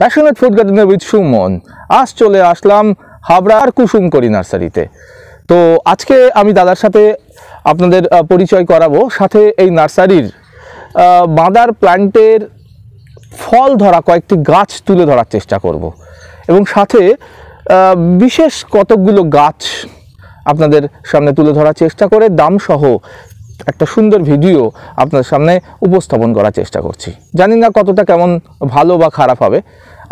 Passionate food gardener with Suman. আজ চলে আসলাম হাবড়ার কুসুমকড়ি নার্সারিতে। তো আজকে আমি দাদার সাথে আপনাদের পরিচয় করাবো, সাথে এই নার্সারির মাদার প্ল্যান্টের ফল ধরা কয়েকটি গাছ তুলে ধরার চেষ্টা করব এবং সাথে বিশেষ কতকগুলো গাছ আপনাদের সামনে তুলে ধরার চেষ্টা করে দাম সহ একটা সুন্দর ভিডিও আপনাদের সামনে উপস্থাপন করার চেষ্টা করছি। জানি না কতটা কেমন ভালো বা খারাপ হবে,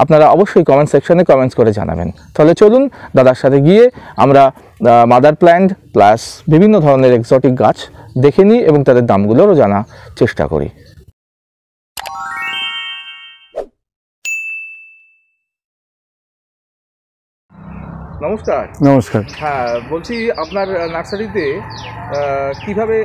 আপনারা অবশ্যই কমেন্ট সেকশনে কমেন্টস করে জানাবেন। তাহলে চলুন দাদার সাথে গিয়ে আমরা মাদার প্ল্যান্ট প্লাস বিভিন্ন ধরনের এক্সোটিক গাছ দেখে নিই এবং তাদের দামগুলোরও জানার চেষ্টা করি। নমস্কার। নমস্কার। হ্যাঁ, বলছি আপনার নার্সারিতে কিভাবে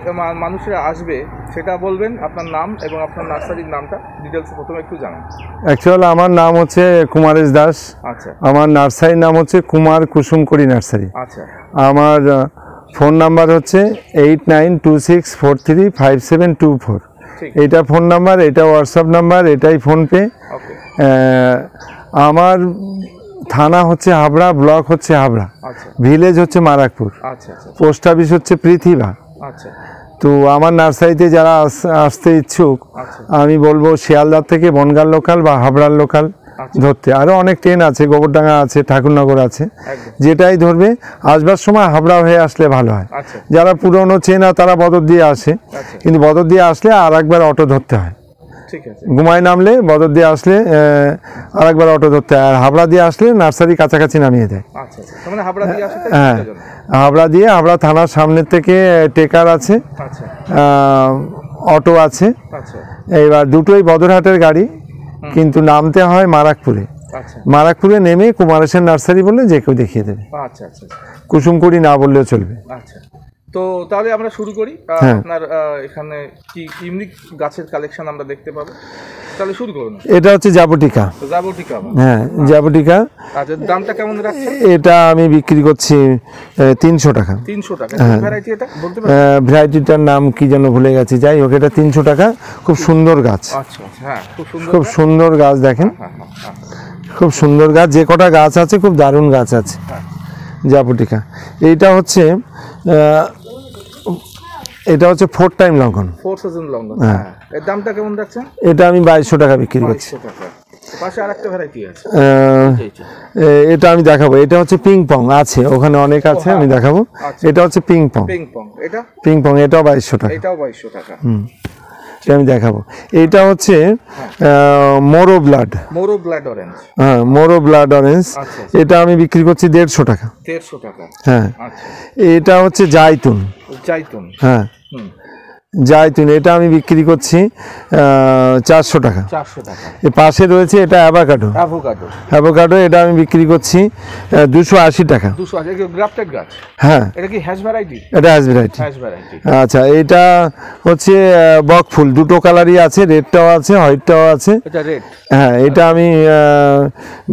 মানুষরা আসবে সেটা বলবেন, আপনার নাম এবং আপনার নার্সারির নামটা ডিটেলস প্রথমে একটু জানান। অ্যাকচুয়ালি আমার নাম হচ্ছে কুমারেশ দাস। আচ্ছা। আমার নার্সারির নাম হচ্ছে কুমার কুসুমকড়ি নার্সারি। আচ্ছা। আমার ফোন নাম্বার হচ্ছে 8926435724। এইটা ফোন নাম্বার, এটা হোয়াটসঅ্যাপ নাম্বার, এটাই ফোনপে। আমার থানা হচ্ছে হাবড়া, ব্লক হচ্ছে হাবড়া, ভিলেজ হচ্ছে মারাকপুর, পোস্ট অফিস হচ্ছে পৃথিবা। তো আমার নার্সারিতে যারা আসতে ইচ্ছুক আমি বলবো শিয়ালদার থেকে বনগাঁ লোকাল বা হাবড়ার লোকাল ধরতে। আরও অনেক ট্রেন আছে, গোবরডাঙ্গা আছে, ঠাকুরনগর আছে, যেটাই ধরবে আসবার সময় হাবড়া হয়ে আসলে ভালো হয়। যারা পুরনো চেনা তারা বদর দিয়ে আসে, কিন্তু বদর দিয়ে আসলে আর একবার অটো ধরতে হয়। ঘুমায় নামলে বদর দিয়ে আসলে আর একবার অটো ধরতে হয়, আর হাবড়া দিয়ে আসলে নার্সারি কাছাকাছি নামিয়ে দেয়। হ্যাঁ, হাবড়া দিয়ে হাবড়া থানার সামনের থেকে টেকার আছে, অটো আছে। এইবার দুটোই বদরহাটের গাড়ি, কিন্তু নামতে হয় মারাকপুরে। মারাকপুরে নেমে কুমারেশের নার্সারি বললে যে কেউ দেখিয়ে দেবে। কুসুমকড়ি না বললেও চলবে। তো তাহলে আমরা শুরু করি। আপনার এখানে কি ইউনিক গাছের কালেকশন আমরা দেখতে পাবো, তাহলে শুরু করুন। এটা হচ্ছে জাবুটিকা। জাবুটিকা, হ্যাঁ জাবুটিকা। আচ্ছা, দামটা কেমন রাখছেন? এটা আমি বিক্রি করছি 300 টাকা। 300 টাকা। ভ্যারাইটি এটা বলতে পারেন? ভ্যারাইটিটার নাম কি যেন ভুলে গেছি, যাই হোক এটা 300 টাকা। খুব সুন্দর গাছ। আচ্ছা, হ্যাঁ খুব সুন্দর গাছ, দেখেন খুব সুন্দর গাছ। যে কটা গাছ আছে খুব দারুণ গাছ আছে জাবুটিকা। এইটা হচ্ছে এটা হচ্ছে 4 টাইম লঙ্ঘন। 4 সিজন লঙ্ঘন। হ্যাঁ, এর দামটা কেমন রাখছেন? এটা আমি 2200 টাকা বিক্রি করছি। 2200 টাকা। পাশে আরেকটা ভ্যারাইটি আছে, এটা আমি দেখাবো। এটা হচ্ছে পিং পং আছে, ওখানে অনেক আছে, আমি দেখাবো। এটা হচ্ছে পিং পং। এটা পিং পং, এটাও 2200 টাকা। এটাও 2200 টাকা। আমি দেখাবো। এইটা হচ্ছে মোরো ব্লাড অরেঞ্জ। হ্যাঁ, মোরো ব্লাড অরেঞ্জ। এটা আমি বিক্রি করছি 150 টাকা। 150 টাকা। হ্যাঁ। এটা হচ্ছে জাইতুন। হ্যাঁ, জাইতুন। এটা আমি বিক্রি করছি 400 টাকা। 400 টাকা। এর পাশে রয়েছে এটা অ্যাভোকাডো। এটা আমি বিক্রি করছি 280 টাকা। 280 গ্রাফটেড গাছ। হ্যাঁ। এটা কি হ্যাশ ভ্যারাইটি? এটা হ্যাশ ভ্যারাইটি। আচ্ছা, এটা হচ্ছে বক ফুল, দুটো কালারই আছে, রেডটাও আছে, হোয়াইটটাও আছে। এটা রেড। হ্যাঁ, এটা আমি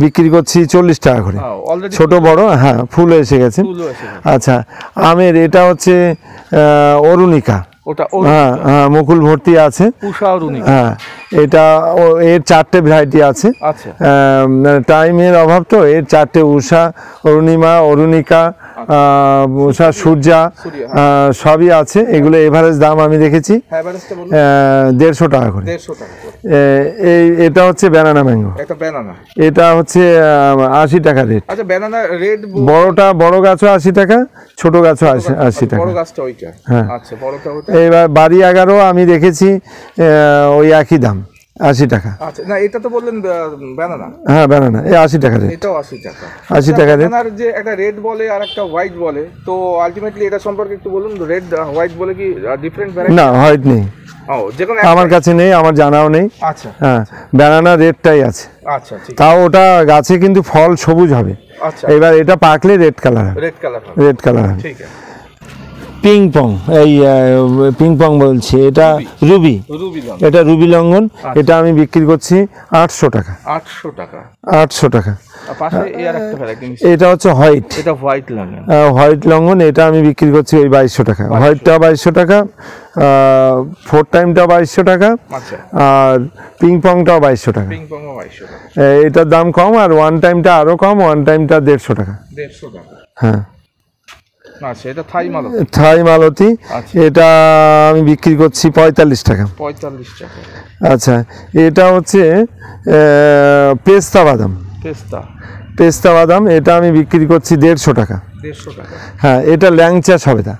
বিক্রি করছি 40 টাকা করে, ছোট বড়। হ্যাঁ, ফুল এসে গেছে। আচ্ছা, আমের এটা হচ্ছে অরুণিকা। হ্যাঁ হ্যাঁ, মুকুল ভর্তি আছে। হ্যাঁ, এটা এর 4টে ভ্যারাইটি আছে। টাইমের অভাব তো, এর 4টে উষা, অরুণিমা, অরুণিকা, উষা, সূর্যা সবই আছে। এগুলো এভারেজ দাম আমি দেখেছি 150 টাকা করে। এটা হচ্ছে ব্যানানা ম্যাঙ্গো। এটা হচ্ছে 80 টাকা রেট। বড়টা, বড় গাছও 80 টাকা, ছোট গাছও 80 টাকা। হ্যাঁ, এবার বাড়ি 11 আমি দেখেছি ওই একই দাম, 80 টাকা। আচ্ছা, না এটা তো বললেন ব্যানানা। হ্যাঁ, ব্যানানা এই 80 টাকা রেট। এটাও 80 টাকা। 80 টাকা রেট। ব্যানানার যে একটা রেড বলে আর একটা হোয়াইট বলে, তো আলটিমেটলি এটা সম্পর্কে একটু বলুন। রেড হোয়াইট বলে কি ডিফারেন্ট ভ্যারাইটি? না, হোয়াইট নেই। আমার কাছে নেই, আমার জানাও নেই। আচ্ছা। হ্যাঁ, ব্যানানা রেডটাই আছে। আচ্ছা, ঠিক। তাও ওটা গাছে কিন্তু ফল সবুজ হবে। আচ্ছা। এবার এটা পাকলে রেড কালার হবে। রেড কালার হবে। ঠিক আছে। পিং পং, এই পিং পং বলছি, এটা রুবি। এটা রুবি লঙ্ঘন। এটা আমি বিক্রি করছি 800 টাকা। 800 টাকা। 800 টাকা। পাশে এর একটা ভ্যারাইটি এটা হচ্ছে হোয়াইট, এটা হোয়াইট লঙ্ঘন। হোয়াইট লঙ্ঘন, এটা আমি বিক্রি করছি ওই 2200 টাকা। হোয়াইটটা 2200 টাকা, ফোর টাইমটা 2200 টাকা, আচ্ছা, আর পিং পংটাও 2200 টাকা। পিং পং 2200 টাকা, এটার দাম কম, আর ওয়ান টাইমটা আরো কম, ওয়ান টাইমটা 150 টাকা। 150 টাকা, হ্যাঁ। আচ্ছা, এটা থাই মালতী। থাই মালতী, আচ্ছা। এটা আমি বিক্রি করছি 45 টাকা। 45 টাকা। আচ্ছা, এটা হচ্ছে পেস্তা বাদাম। পেস্তা বাদাম, এটা আমি বিক্রি করছি 150 টাকা। 150 টাকা, হ্যাঁ। এটা ল্যাংচা সবেদা।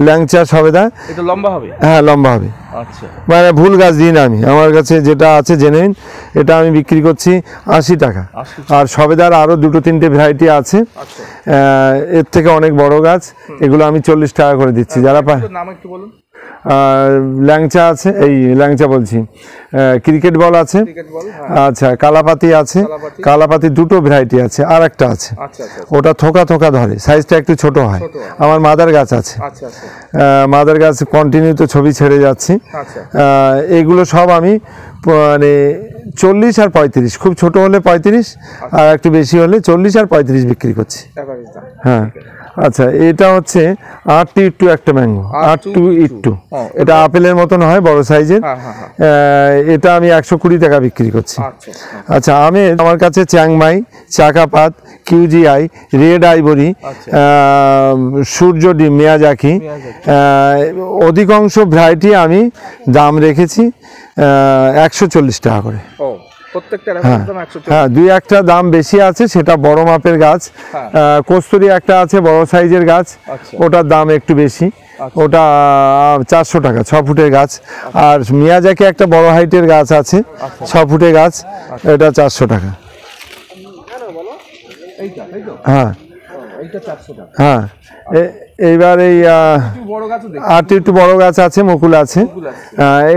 ল্যাংচা সবেদা, এটা লম্বা হবে? হ্যাঁ, লম্বা হবে। আচ্ছা, মানে ভুল গাছ দিই না আমি, আমার কাছে যেটা আছে জেনে নিন। এটা আমি বিক্রি করছি 80 টাকা। আর সবেদার আরও 2-3টে ভ্যারাইটি আছে, আচ্ছা, এর থেকে অনেক বড় গাছ, এগুলো আমি 40 টাকা করে দিচ্ছি। যারা নাম একটু বলুন। ল্যাংচা আছে, এই ল্যাংচা বলছি, ক্রিকেট বল আছে, আচ্ছা, কালাপাতি আছে, কালাপাতি 2টো ভ্যারাইটি আছে, আর একটা আছে ওটা থোকা থোকা ধরে, সাইজটা একটু ছোট হয়। আমার মাদার গাছ আছে, মাদার গাছ কন্টিনিউ তো ছবি ছেড়ে যাচ্ছি। এগুলো সব আমি মানে 40 আর 35, খুব ছোট হলে 35, আর একটু বেশি হলে 40 আর 35 বিক্রি করছি। হ্যাঁ। আচ্ছা, এটা হচ্ছে R2 একটা ম্যাঙ্গো, R2 এটা আপেলের মতন হয়, বড় সাইজের। এটা আমি 120 টাকা বিক্রি করছি। আচ্ছা, আমার কাছে চ্যাংমাই, চাকাপাত, কিউজিআই, রেড আইভরি, সূর্য ডিম, মিয়াজাকি, অধিকাংশ ভ্যারাইটি আমি দাম রেখেছি 140 টাকা করে। হ্যাঁ, 2-1টা দাম বেশি আছে, সেটা বড় মাপের গাছ। কস্তুরি একটা আছে বড় সাইজের গাছ, ওটার দাম একটু বেশি, ওটা 400 টাকা, 6 ফুটের গাছ। আর মিয়াজাকি একটা বড় হাইটের গাছ আছে, 6 ফুটের গাছ, এটা 400 টাকা। হ্যাঁ, হ্যাঁ। এইবার এই একটু বড় গাছ আছে, মুকুল আছে,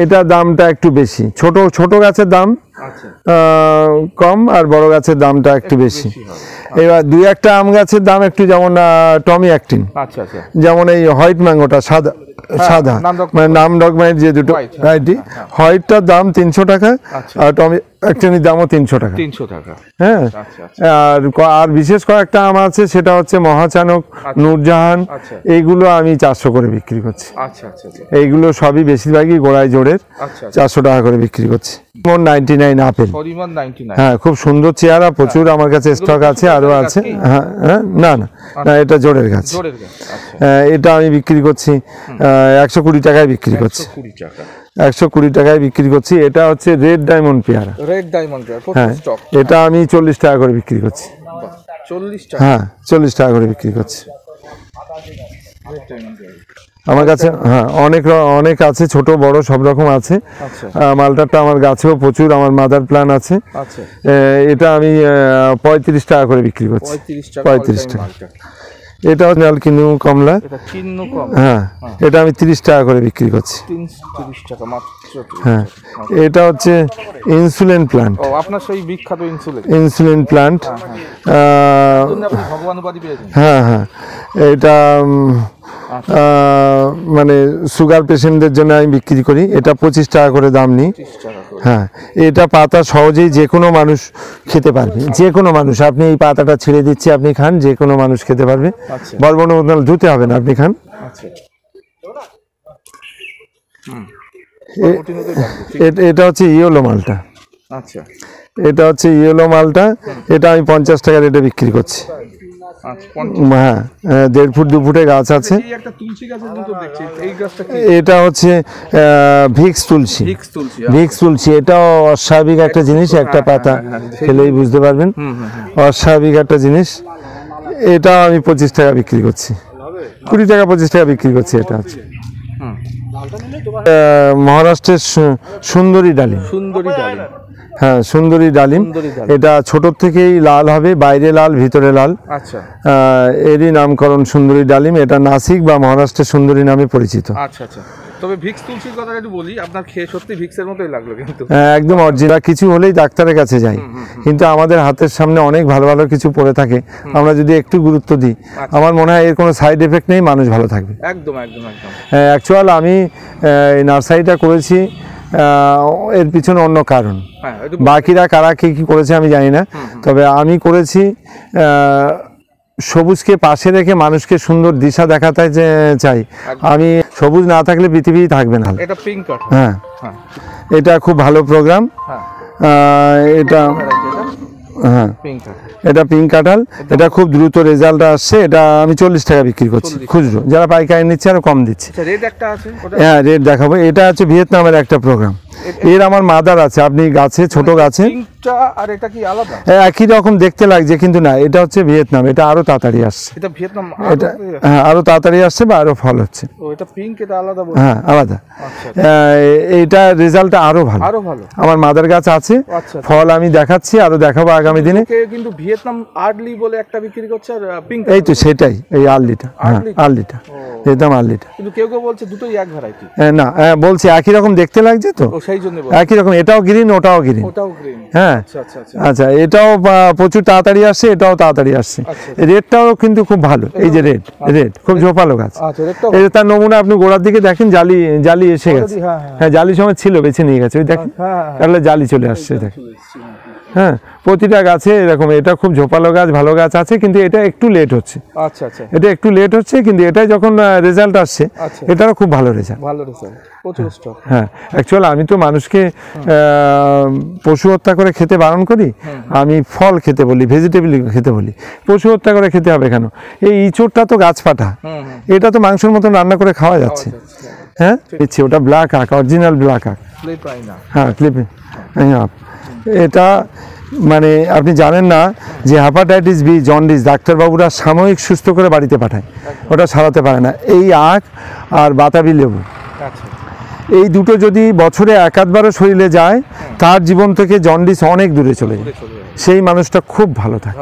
এটার দামটা একটু বেশি। ছোট গাছের দাম কম, আর বড় গাছের দামটা একটু বেশি। এবার 2-1টা আম গাছের দাম একটু, যেমন টমি অ্যাক্টিন, যেমন এই হোয়াইট ম্যাঙ্গোটা সাদা, মানে নামডগমাইয়ের যে 2টো ভ্যারাইটি, হোয়াইটটার দাম 300 টাকা, আর টমি অ্যাক্টিনের দামও 300 টাকা। হ্যাঁ। আর বিশেষ কয়েকটা আম আছে, সেটা হচ্ছে মহাচানক, নূরজাহান, এইগুলো আমি 400 করে বিক্রি করছি। এইগুলো সবই বেশিরভাগই গোড়ায় জোড়ের, 400 টাকা করে বিক্রি করছি। 99 আপেল, হ্যাঁ, খুব সুন্দর চেহারা, প্রচুর আমার কাছে স্টক আছে, আরও আছে। হ্যাঁ, না না না, এটা জোড়ের গাছ। এটা আমি বিক্রি করছি 120 টাকায় বিক্রি করছি। 120 টাকায় বিক্রি করছি। এটা হচ্ছে রেড ডায়মন্ড পেয়ারা। হ্যাঁ, এটা আমি 40 টাকা করে বিক্রি করছি। 40 টাকা? হ্যাঁ, 40 টাকা করে বিক্রি করছি আমার কাছে। হ্যাঁ, অনেক আছে, ছোট বড় সব রকম আছে। মালটাটা আমার গাছেও প্রচুর, আমার মাদার প্ল্যান আছে। এটা আমি 35 টাকা করে বিক্রি করছি। 35 টাকা। এটা হচ্ছে কিনু কমলা, হ্যাঁ, এটা আমি 30 টাকা করে বিক্রি করছি। হ্যাঁ, এটা হচ্ছে ইনসুলিন প্ল্যান্ট। আপনার সেই বিখ্যাত ইনসুলিন প্ল্যান্ট। হ্যাঁ, হ্যাঁ, এটা মানে সুগার পেশেন্টদের জন্য আমি বিক্রি করি। এটা 25 টাকা করে দাম নিই। হ্যাঁ, এটা পাতা সহজেই যে কোনো মানুষ খেতে পারবে, যে কোনো মানুষ। আপনি এই পাতাটা ছেড়ে দিচ্ছি, আপনি খান, যে কোনো মানুষ খেতে পারবে, বর্বণ ধুতে হবে না, আপনি খান। এটা হচ্ছে ইয়েলো মালটা। এটা হচ্ছে ইয়েলো মালটা, এটা আমি 50 টাকা রেটে বিক্রি করছি। হ্যাঁ, 1.5 ফুট 2 ফুটের গাছ আছে। এটা হচ্ছে ভিক্স তুলসী। ভিক্স তুলসী, এটাও অস্বাভাবিক একটা জিনিস, একটা পাতা খেলেই বুঝতে পারবেন, অস্বাভাবিক একটা জিনিস। এটা আমি 25 টাকা বিক্রি করছি, 20 টাকা 25 টাকা বিক্রি করছি। এটা হচ্ছে মহারাষ্ট্রের সুন্দরী ডালিম। হ্যাঁ, সুন্দরী ডালিম। এটা ছোট থেকেই লাল হবে, বাইরে লাল, ভিতরে লাল। এরই নামকরণ সুন্দরী ডালিম। এটা নাসিক বা মহারাষ্ট্রের সুন্দরী নামে পরিচিত। তবে ভিক্স তুলসীর কথা একটু বলি, আপনার খেয়ে সত্যি ভিক্সের মতোই লাগলো কিন্তু। হ্যাঁ, একদম অরিজিনাল। কিছু হলেই ডাক্তারের কাছে যাই, কিন্তু আমাদের হাতের সামনে অনেক ভালো ভালো কিছু পড়ে থাকে, আমরা যদি একটু গুরুত্ব দিই, আমার মনে হয় এর কোনো সাইড এফেক্ট নেই, মানুষ ভালো থাকবে। একদম একদম একদম। অ্যাকচুয়াল আমি এই নার্সারিটা করেছি এর পিছনে অন্য কারণ। হ্যাঁ, বাকিরা কারা কি করেছে আমি জানি না, তবে আমি করেছি সবুজকে পাশে রেখে মানুষকে সুন্দর দিশা দেখাতে চাই। আমি সবুজ না থাকলে পৃথিবী থাকবে না। এটা পিঙ্ক কাঠ। হ্যাঁ, এটা খুব ভালো প্রোগ্রাম। এটা হ্যাঁ, এটা পিঙ্ক কাঁঠাল, এটা খুব দ্রুত রেজাল্ট আসছে। এটা আমি 40 টাকা বিক্রি করছি খুচরো, যারা পাইকারি নিচ্ছে আরো কম দিচ্ছে। হ্যাঁ, রেট দেখাবো। এটা হচ্ছে ভিয়েতনামের একটা প্রোগ্রাম। এর আমার মাদার আছে, আপনি গাছে ছোট গাছে আর এটা কি আলাদা? একই রকম দেখতে লাগছে কিন্তু না, এটা হচ্ছে ভিয়েতনাম। এটা আরো তাড়াতাড়ি আসছে। এটা ভিয়েতনাম, এটা হ্যাঁ আরো তাড়াতাড়ি আসছে বা আরো ফল হচ্ছে। ও এটা পিঙ্ক, এটা আলাদা? হ্যাঁ আলাদা। এইটা রেজাল্টটা আরো ভালো। আমার মাদার গাছ আছে, ফল আমি দেখাচ্ছি, আরো দেখাবো আগামী দিনে। কিন্তু ভিয়েতনাম আর্লি বলে একটা বিক্রি করছে, আর পিঙ্ক এই তো সেটাই, এই আর্লিটা। হ্যাঁ আর্লিটা, ভিয়েতনাম আর্লিটা। কিন্তু কেউ বলছে দুটোই এক ভ্যারাইটি। না বলছি একই রকম দেখতে লাগছে তো, সেই জন্য একই রকম। এটাও গ্রিন, ওটাও গ্রিন। হ্যাঁ আচ্ছা, এটাও প্রচুর তাড়াতাড়ি আসছে, এটাও তাড়াতাড়ি আসছে। রেটটাও কিন্তু খুব ভালো। এই যে রেট খুব ঝোপালো গাছ। এই যে তার নমুনা আপনি গোড়ার দিকে দেখেন, জালি এসে গেছে। হ্যাঁ, জালি সময় ছিল, বেছে নিয়ে গেছে। ওই দেখেন তাহলে জালি চলে আসছে, দেখেন। হ্যাঁ, প্রতিটা গাছে এরকম। এটা খুব ঝোপালো গাছ, ভালো গাছ আছে, কিন্তু এটা একটু লেট হচ্ছে। এটা একটু লেট হচ্ছে, কিন্তু এটাই যখন রেজাল্ট আসছে, এটারও খুব ভালো রেজাল্ট। হ্যাঁ, অ্যাকচুয়ালি আমি তো মানুষকে পশু হত্যা করে খেতে বারণ করি। আমি ফল খেতে বলি, ভেজিটেবল খেতে বলি। পশু হত্যা করে খেতে হবে কেন? এই ইঁচড়টা তো গাছ পাঠা, এটা তো মাংসের মতন রান্না করে খাওয়া যাচ্ছে। হ্যাঁ, দিচ্ছি। ওটা ব্ল্যাক আক, অরিজিনাল ব্ল্যাক আক। হ্যাঁ, ক্লিপিং। এটা মানে আপনি জানেন না যে হেপাটাইটিস বি, জন্ডিস ডাক্তারবাবুরা সাময়িক সুস্থ করে বাড়িতে পাঠায়, ওটা সারাতে পারে না। এই আখ আর বাতাবি লেবু, এই দুটো যদি বছরে এক আধবারও শরীরে যায়, তার জীবন থেকে জন্ডিস অনেক দূরে চলে যায়। সেই মানুষটা খুব ভালো থাকে,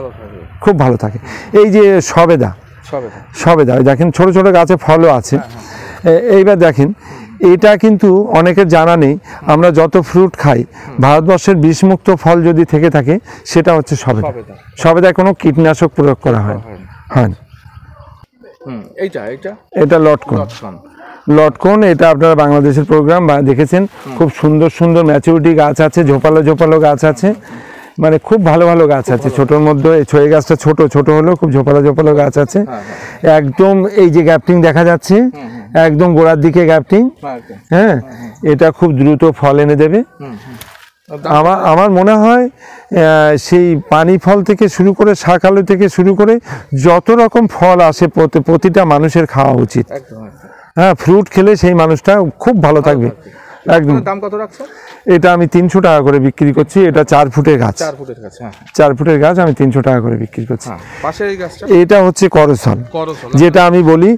খুব ভালো থাকে। এই যে সবেদা দেখেন, ছোট ছোট গাছে ফলও আছে। এইবার দেখেন, এটা কিন্তু অনেকের জানা নেই। আমরা যত ফ্রুট খাই, ভারতবর্ষের বিষমুক্ত ফল যদি থেকে থাকে, সেটা হচ্ছে সবেদায় কোনো কীটনাশক প্রয়োগ করা হয় না। এটা লটকন। এটা আপনারা বাংলাদেশের প্রোগ্রাম দেখেছেন। খুব সুন্দর সুন্দর ম্যাচুরিটি গাছ আছে, ঝোপালো গাছ আছে, মানে খুব ভালো ভালো গাছ আছে। ছোটোর মধ্যে ছয়ে গাছটা ছোট হলেও খুব ঝোপালো গাছ আছে। একদম এই যে গ্যাপটিং দেখা যাচ্ছে, একদম গোড়ার দিকে গ্যাপটিং। হ্যাঁ, এটা খুব দ্রুত ফল এনে দেবে। আমার মনে হয় সেই পানি ফল থেকে শুরু করে, শাক আলু থেকে শুরু করে যত রকম ফল আসে, প্রতিটা মানুষের খাওয়া উচিত। হ্যাঁ, ফ্রুট খেলে সেই মানুষটা খুব ভালো থাকবে। একদম। দাম কত রাখছো? এটা আমি 300 টাকা করে বিক্রি করছি। এটা 4 ফুটের গাছ। 4 ফুটের গাছ আমি 300 টাকা করে বিক্রি করছি। এটা হচ্ছে করসল, যেটা আমি বলি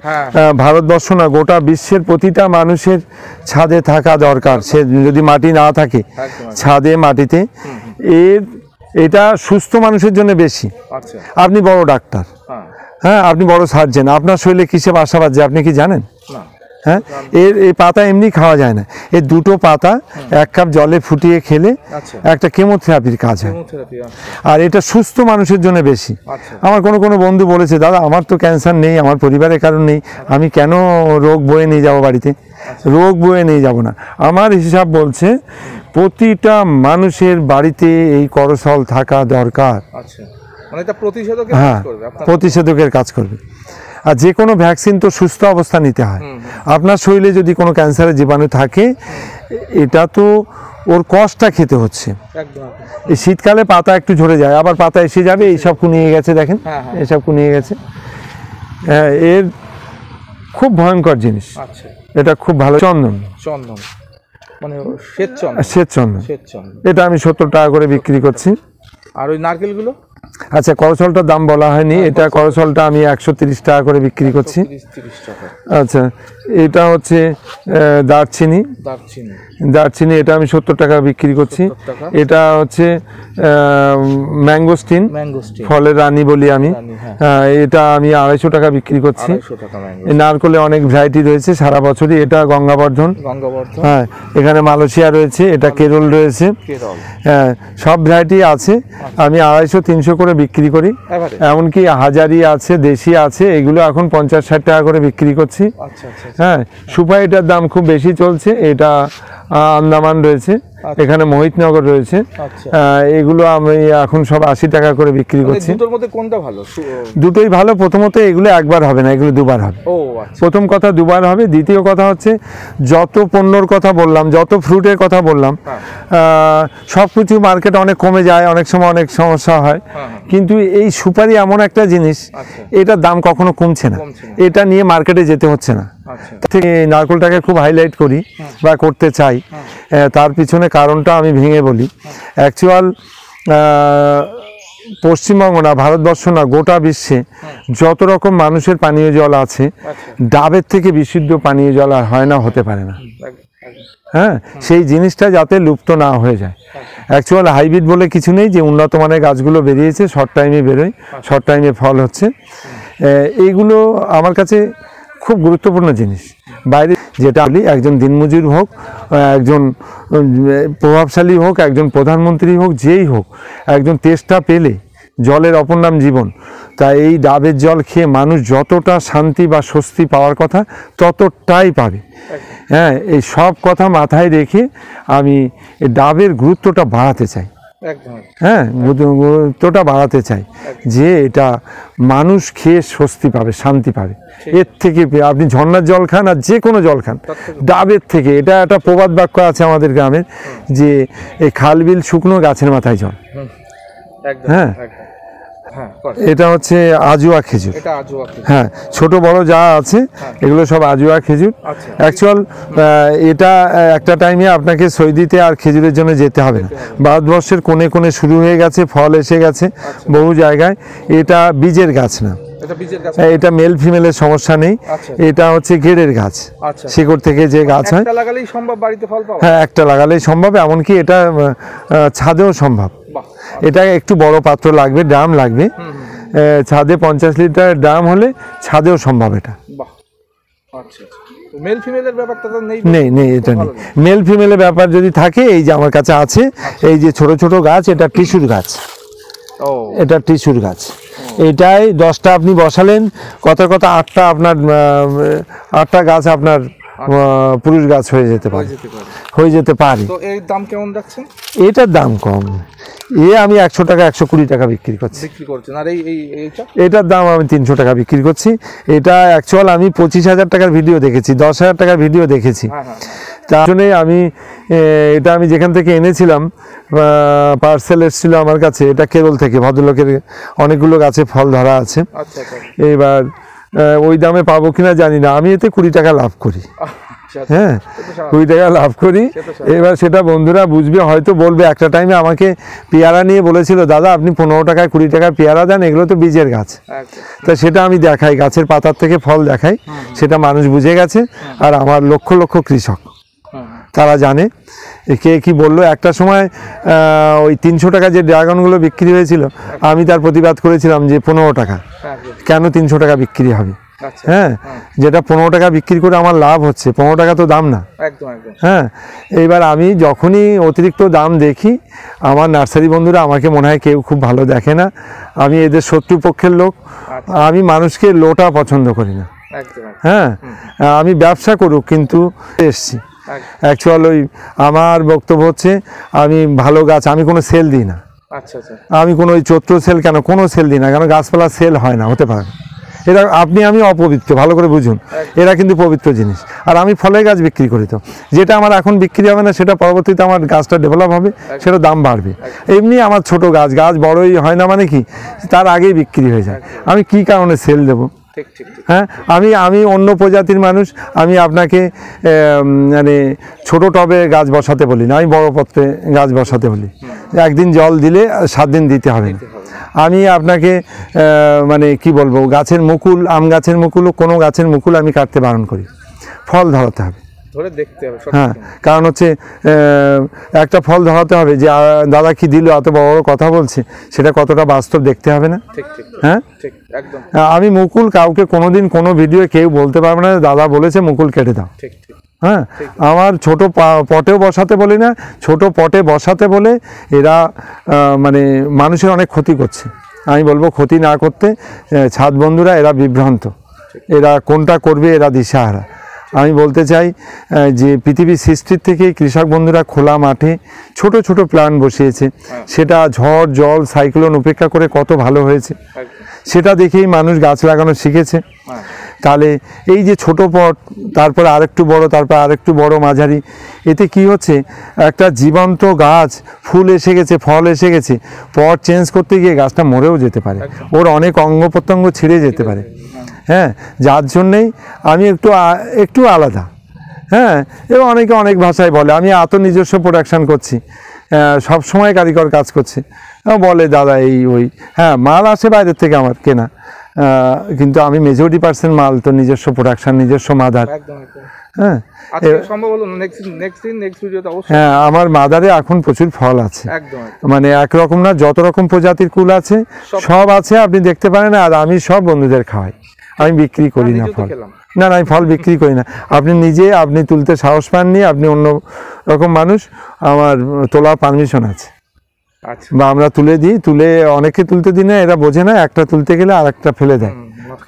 ভারতবর্ষ না, গোটা বিশ্বের প্রতিটা মানুষের ছাদে থাকা দরকার। সে যদি মাটি না থাকে, ছাদে মাটিতে, এটা সুস্থ মানুষের জন্য বেশি। আপনি বড় ডাক্তার, হ্যাঁ, আপনি বড় সার্জেন, আপনার শরীরে কিসে বাসা বাঁধছে আপনি কি জানেন? হ্যাঁ, এই পাতা এমনি খাওয়া যায় না। এই দুটো পাতা 1 কাপ জলে ফুটিয়ে খেলে একটা কেমোথেরাপির কাজ হয়। আর এটা সুস্থ মানুষের জন্য বেশি। আমার কোনো বন্ধু বলেছে, দাদা আমার তো ক্যান্সার নেই, আমার পরিবারের কারণ নেই, আমি কেন রোগ বয়ে নিয়ে যাবো বাড়িতে? রোগ বয়ে নিয়ে যাব না। আমার হিসাব বলছে প্রতিটা মানুষের বাড়িতে এই করসল থাকা দরকার। হ্যাঁ, প্রতিষেধকের কাজ করবে। আর যে কোনো ভ্যাকসিন তো সুস্থ অবস্থা নিতে হয়। আপনার শরীরে যদি কোনো ক্যান্সারের জীবাণু থাকে, এটা তো ওর কষ্টটা খেতে হচ্ছে। এই শীতকালে পাতা একটু ঝরে যায়, আবার পাতা এসে যাবে, এইসব কুনিয়ে গেছে, দেখেন এইসব কুনিয়ে গেছে। হ্যাঁ, এর খুব ভয়ঙ্কর জিনিস। এটা খুব ভালো। চন্দন, মানে শ্বেত চন্দন। এটা আমি 70 টাকা করে বিক্রি করছি। আর ওই নারকেলগুলো? আচ্ছা, করসলটার দাম বলা হয়নি। এটা করসলটা আমি 130 টাকা করে বিক্রি করছি। আচ্ছা, এটা হচ্ছে দারচিনি, এটা আমি 70 টাকা বিক্রি করছি। এটা হচ্ছে ম্যাঙ্গোস্টিন, ফলের রানী বলি আমি। এটা আমি 250 টাকা বিক্রি করছি। নারকেলে অনেক ভ্যারাইটি রয়েছে সারা বছরই। এটা গঙ্গাবর্ধন। হ্যাঁ, এখানে মালয়েশিয়া রয়েছে, এটা কেরল রয়েছে। হ্যাঁ, সব ভ্যারাইটি আছে। আমি 250-300 করে বিক্রি করি। এমনকি হাজারি আছে, দেশি আছে, এগুলো এখন 50-60 টাকা করে বিক্রি করছি। হ্যাঁ, সুপারিটার দাম খুব বেশি চলছে, এটা আন্দামান রয়েছে, এখানে মোহিতনগর রয়েছে। এগুলো আমি এখন সব 80 টাকা করে বিক্রি করছি। দুটোর মধ্যে কোনটা ভালো? দুটোই ভালো। প্রথমত এগুলো একবার হবে না, এগুলো দুবার হবে। প্রথম কথা দুবার হবে। দ্বিতীয় কথা হচ্ছে যত পণ্যর কথা বললাম, যত ফ্রুটের কথা বললাম, সব কিছু মার্কেট অনেক কমে যায়, অনেক সময় অনেক সমস্যা হয়, কিন্তু এই সুপারি এমন একটা জিনিস, এটার দাম কখনো কমছে না, এটা নিয়ে মার্কেটে যেতে হচ্ছে না। থেকে নারকেলটাকে খুব হাইলাইট করি বা করতে চাই, তার পিছনে কারণটা আমি ভেঙে বলি। অ্যাকচুয়াল পশ্চিমবঙ্গ না, ভারতবর্ষ না, গোটা বিশ্বে যত রকম মানুষের পানীয় জল আছে, ডাবের থেকে বিশুদ্ধ পানীয় জল আর হয় না, হতে পারে না। হ্যাঁ, সেই জিনিসটা যাতে লুপ্ত না হয়ে যায়। অ্যাকচুয়াল হাইব্রিড বলে কিছু নেই, যে উন্নত মানের গাছগুলো বেরিয়েছে, শর্ট টাইমে বেরোয়, শর্ট টাইমে ফল হচ্ছে। এইগুলো আমার কাছে খুব গুরুত্বপূর্ণ জিনিস। বাইরে যেটা বলি, একজন দিনমজুর হোক, একজন প্রভাবশালী হোক, একজন প্রধানমন্ত্রী হোক, যেই হোক, একজন তেষ্টা পেলে, জলের অপর নাম জীবন, তাই এই ডাবের জল খেয়ে মানুষ যতটা শান্তি বা স্বস্তি পাওয়ার কথা ততটাই পাবে। হ্যাঁ, এই সব কথা মাথায় রেখে আমি ডাবের গুরুত্বটা বাড়াতে চাই। হ্যাঁ, গুরুত্বটা বাড়াতে চাই যে এটা মানুষ খেয়ে স্বস্তি পাবে, শান্তি পাবে। এর থেকে আপনি ঝর্ণার জল খান আর যে কোনো জল খান, ডাবের থেকে, এটা একটা প্রবাদ বাক্য আছে আমাদের গ্রামের, যে এই খাল বিল শুকনো, গাছের মাথায় জল। হ্যাঁ, এটা হচ্ছে আজুয়া খেজুর। হ্যাঁ, ছোট বড় যা আছে এগুলো সব আজুয়া খেজুর। অ্যাকচুয়াল এটা একটা টাইমে আপনাকে সৌদিতে আর খেজুরের জন্য যেতে হবে না, ভারতবর্ষের কোণে কোণে শুরু হয়ে গেছে, ফল এসে গেছে বহু জায়গায়। এটা বীজের গাছ না, এটা মেল ফিমেলের সমস্যা নেই, এটা হচ্ছে গেড়ের গাছ, শিকড় থেকে যে গাছ হয়। হ্যাঁ, একটা লাগালেই সম্ভব, এমনকি এটা ছাদেও সম্ভব। এটা একটু বড় পাত্র লাগবে, ড্রাম লাগবে, ছাদে 50 লিটার ড্রাম হলে ছাদেও সম্ভব এটা। মেল ফিমেলের ব্যাপারটা তো নেই, নেই, এটা নেই। মেল ফিমেলের ব্যাপার যদি থাকে, এই যে আমার কাছে আছে, এই যে ছোট ছোট গাছ, এটা টিস্যুর গাছ, এটা টিস্যুর গাছ। এটাই 10টা আপনি বসালেন, কথা 8টা আপনার 8টা গাছ আপনার পুরুষ গাছ হয়ে যেতে পারে, হয়ে যেতে পারে। তো এর দাম কেমন রাখছেন? এটার দাম কম, আমি 100 টাকা 120 টাকা বিক্রি করছি। আর এটার দাম আমি 300 টাকা বিক্রি করছি। এটা অ্যাকচুয়াল আমি 25,000 টাকার ভিডিও দেখেছি, 10,000 টাকার ভিডিও দেখেছি। তার জন্যে আমি এটা আমি যেখান থেকে এনেছিলাম, পার্সেল এসেছিল আমার কাছে, এটা কেরল থেকে, ভদ্রলোকের অনেকগুলো গাছে ফল ধরা আছে। এবার ওই দামে পাবো কিনা জানি না, আমি এতে 20 টাকা লাভ করি। হ্যাঁ, 20 টাকা লাভ করি। এবার সেটা বন্ধুরা বুঝবে, হয়তো বলবে, একটা টাইমে আমাকে পেয়ারা নিয়ে বলেছিল, দাদা আপনি 15 টাকায় 20 টাকায় পেয়ারা দেন, এগুলো তো বীজের গাছ। তা সেটা আমি দেখাই, গাছের পাতার থেকে ফল দেখাই, সেটা মানুষ বুঝে গেছে। আর আমার লক্ষ লক্ষ কৃষক তারা জানে কে কি বললো। একটা সময় ওই 300 টাকা যে ড্রাগনগুলো বিক্রি হয়েছিল, আমি তার প্রতিবাদ করেছিলাম যে 15 টাকা কেন 300 টাকা বিক্রি হবে। হ্যাঁ, যেটা 15 টাকা বিক্রি করে আমার লাভ হচ্ছে, 15 টাকা তো দাম না। হ্যাঁ, এইবার আমি যখনই অতিরিক্ত দাম দেখি, আমার নার্সারি বন্ধুরা আমাকে মনে হয় কেউ খুব ভালো দেখে না, আমি এদের শত্রুপক্ষের লোক। আমি মানুষকে লোটা পছন্দ করি না। হ্যাঁ, আমি ব্যবসা করুক, কিন্তু এসছি অ্যাকচুয়াল ওই আমার বক্তব্য হচ্ছে, আমি ভালো গাছ, আমি কোনো সেল দিই না। আমি কোনো ওই চৈত্র সেল কেন, কোনো সেল দিই না, কেন গাছপালা সেল হয় না, হতে পারে। এরা আমি অপবিত্র, ভালো করে বুঝুন, এরা কিন্তু পবিত্র জিনিস। আর আমি ফলের গাছ বিক্রি করি, তো যেটা আমার এখন বিক্রি হবে না, সেটা পরবর্তীতে আমার গাছটা ডেভেলপ হবে, সেটা দাম বাড়বে। এমনি আমার ছোট গাছ বড়ই হয় না, মানে কি তার আগেই বিক্রি হয়ে যায়। আমি কি কারণে সেল দেবো? হ্যাঁ, আমি অন্য প্রজাতির মানুষ, আমি আপনাকে মানে ছোট টবে গাছ বসাতে বলি না, আমি বড় পত্রে গাছ বসাতে বলি। একদিন জল দিলে 7 দিন দিতে হবে না। আমি আপনাকে মানে কি বলবো, গাছের মুকুল, আম গাছের মুকুল, কোনো গাছের মুকুল আমি কাটতে বারণ করি, ফল ধরাতে হবে। হ্যাঁ, কারণ হচ্ছে একটা ফল ধরাতে হবে, যে দাদা কি দিল, এত বড় বড় কথা বলছে, সেটা কতটা বাস্তব দেখতে হবে না? হ্যাঁ, আমি মুকুল কাউকে কোনোদিন কোনো ভিডিও কেউ বলতে পারবে না দাদা বলেছে মুকুল কেটে দাও। হ্যাঁ, আমার ছোট পটেও বসাতে বলি না, ছোট পটে বসাতে বলে এরা মানে মানুষের অনেক ক্ষতি করছে। আমি বলবো ক্ষতি না করতে। ছাদ বন্ধুরা এরা বিভ্রান্ত, এরা কোনটা করবে এরা দিশাহারা। আমি বলতে চাই যে পৃথিবীর সৃষ্টির থেকে কৃষক বন্ধুরা খোলা মাঠে ছোট ছোট প্ল্যান্ট বসিয়েছে, সেটা ঝড় জল সাইক্লোন উপেক্ষা করে কত ভালো হয়েছে, সেটা দেখেই মানুষ গাছ লাগানো শিখেছে। তাহলে এই যে ছোট পট, তারপর আরেকটু বড়, তারপর আরেকটু বড় মাঝারি, এতে কি হচ্ছে, একটা জীবন্ত গাছ, ফুল এসে গেছে, ফল এসে গেছে, পট চেঞ্জ করতে গিয়ে গাছটা মরেও যেতে পারে, ওর অনেক অঙ্গ প্রত্যঙ্গ ছিঁড়ে যেতে পারে। হ্যাঁ, যার জন্যেই আমি একটু আলাদা। হ্যাঁ, এবং অনেকে অনেক ভাষায় বলে আমি নিজস্ব প্রোডাকশান করছি, সব সময় কারিগর কাজ করছে, বলে দাদা এই ওই। হ্যাঁ, মাল আসে বাইরের থেকে আমার কেনা, কিন্তু আমি মেজরিটি পার্সেন্ট মাল তো নিজস্ব প্রোডাকশন, নিজস্ব মাদার। হ্যাঁ, হ্যাঁ, আমার মাদারে এখন প্রচুর ফল আছে, মানে একরকম না, যত রকম প্রজাতির কুল আছে সব আছে, আপনি দেখতে পারেন। আর আমি সব বন্ধুদের খাওয়াই, আমি বিক্রি করি না ফল। না, আমি ফল বিক্রি করি না। আপনি তুলতে সাহস পাননি, আপনি অন্য রকম মানুষ, আমার তোলার পারমিশন আছে, বা আমরা তুলে অনেকে তুলতে দিই না, এরা বোঝে না, একটা তুলতে গেলে আর একটা ফেলে দেয়,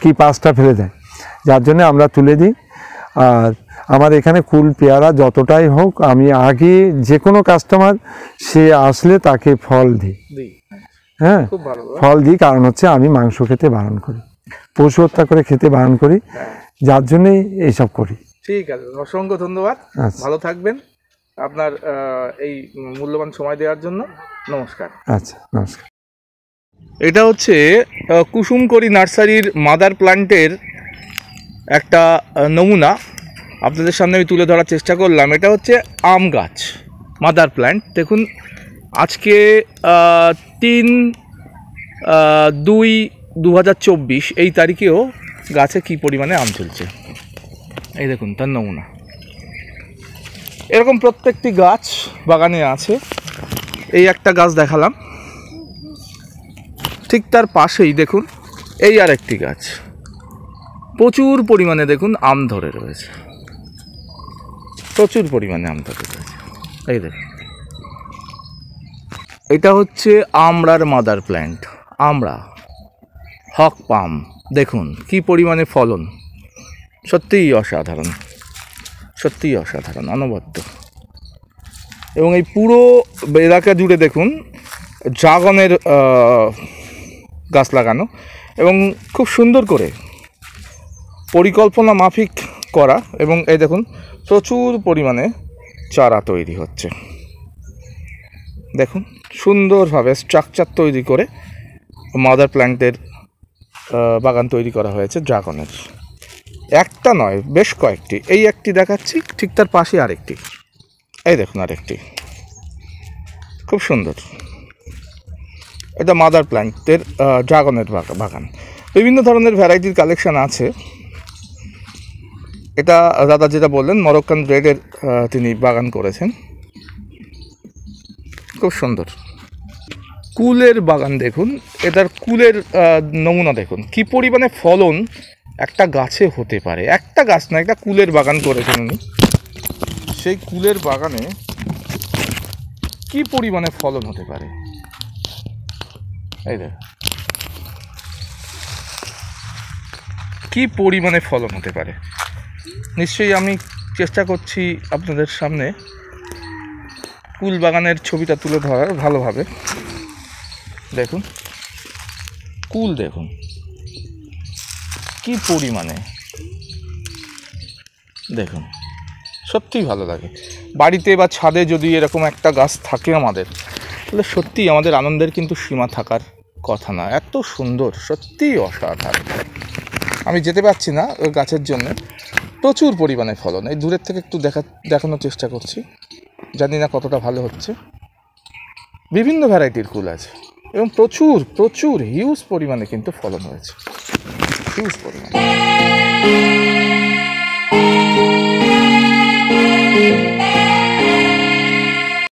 কি 5টা ফেলে দেয়, যার জন্য আমরা তুলে দিই। আর আমার এখানে কুল পেয়ারা যতটাই হোক, আমি আগে যে কোনো কাস্টমার সে আসলে তাকে ফল দিই। হ্যাঁ, ফল দিই, কারণ হচ্ছে আমি মাংস খেতে বারণ করি, পশু হত্যা করে খেতে বারণ করি, যার জন্যই এইসব করি। ঠিক আছে, অসংখ্য ধন্যবাদ, ভালো থাকবেন, আপনার এই মূল্যবান সময় দেওয়ার জন্য। নমস্কার। আচ্ছা, নমস্কার। এটা হচ্ছে কুসুমকরি নার্সারির মাদার প্ল্যান্টের একটা নমুনা আপনাদের সামনে আমি তুলে ধরার চেষ্টা করলাম। এটা হচ্ছে আম গাছ মাদার প্ল্যান্ট। দেখুন, আজকে 3/2/2024 এই তারিখেও গাছে কি পরিমাণে আম চলছে, এই দেখুন তার নমুনা। এরকম প্রত্যেকটি গাছ বাগানে আছে। এই একটা গাছ দেখালাম, ঠিক তার পাশেই দেখুন এই আর একটি গাছ, প্রচুর পরিমাণে দেখুন আম ধরে রয়েছে, প্রচুর পরিমাণে আম ধরে রয়েছে। এই দেখুন, এটা হচ্ছে আমড়ার মাদার প্ল্যান্ট, আমড়া হক পাম। দেখুন কি পরিমাণে ফলন, সত্যিই অসাধারণ, সত্যিই অসাধারণ, অনবদ্য। এবং এই পুরো এলাকা জুড়ে দেখুন ড্রাগনের গাছ লাগানো, এবং খুব সুন্দর করে পরিকল্পনা মাফিক করা। এবং এই দেখুন প্রচুর পরিমাণে চারা তৈরি হচ্ছে, দেখুন সুন্দরভাবে স্ট্রাকচার তৈরি করে মাদার প্ল্যান্টের বাগান তৈরি করা হয়েছে ড্রাগনের। একটা নয়, বেশ কয়েকটি। এই একটি দেখাচ্ছি, ঠিক তার পাশে আরেকটি, এই দেখুন আরেকটি, খুব সুন্দর। এটা মাদার প্ল্যান্টের ড্রাগনের বাগান, বিভিন্ন ধরনের ভ্যারাইটির কালেকশন আছে। এটা দাদা যেটা বললেন মরক্কান রেডের তিনি বাগান করেছেন, খুব সুন্দর। কুলের বাগান দেখুন, এটার কুলের নমুনা দেখুন, কি পরিমাণে ফলন একটা গাছে হতে পারে। একটা গাছ না, একটা কুলের বাগান করেছেন উনি। সেই কুলের বাগানে কি পরিমাণে ফলন হতে পারে, এই দেখ কি পরিমাণে ফলন হতে পারে। নিশ্চয়ই আমি চেষ্টা করছি আপনাদের সামনে কুল বাগানের ছবিটা তুলে ধরার ভালোভাবে। দেখুন কুল, দেখুন কি পরিমাণে, দেখুন সত্যিই ভালো লাগে। বাড়িতে বা ছাদে যদি এরকম একটা গাছ থাকে আমাদের, তাহলে সত্যিই আমাদের আনন্দের কিন্তু সীমা থাকার কথা না। এত সুন্দর, সত্যিই অসাধারণ। আমি যেতে পারছি না ওই গাছের জন্য, প্রচুর পরিমাণে ফলন। এই দূরের থেকে একটু দেখানোর চেষ্টা করছি, জানি না কতটা ভালো হচ্ছে। বিভিন্ন ভ্যারাইটির কুল আছে এবং প্রচুর হিউজ পরিমাণে কিন্তু ফলন হয়েছে, হিউজ পরিমাণে।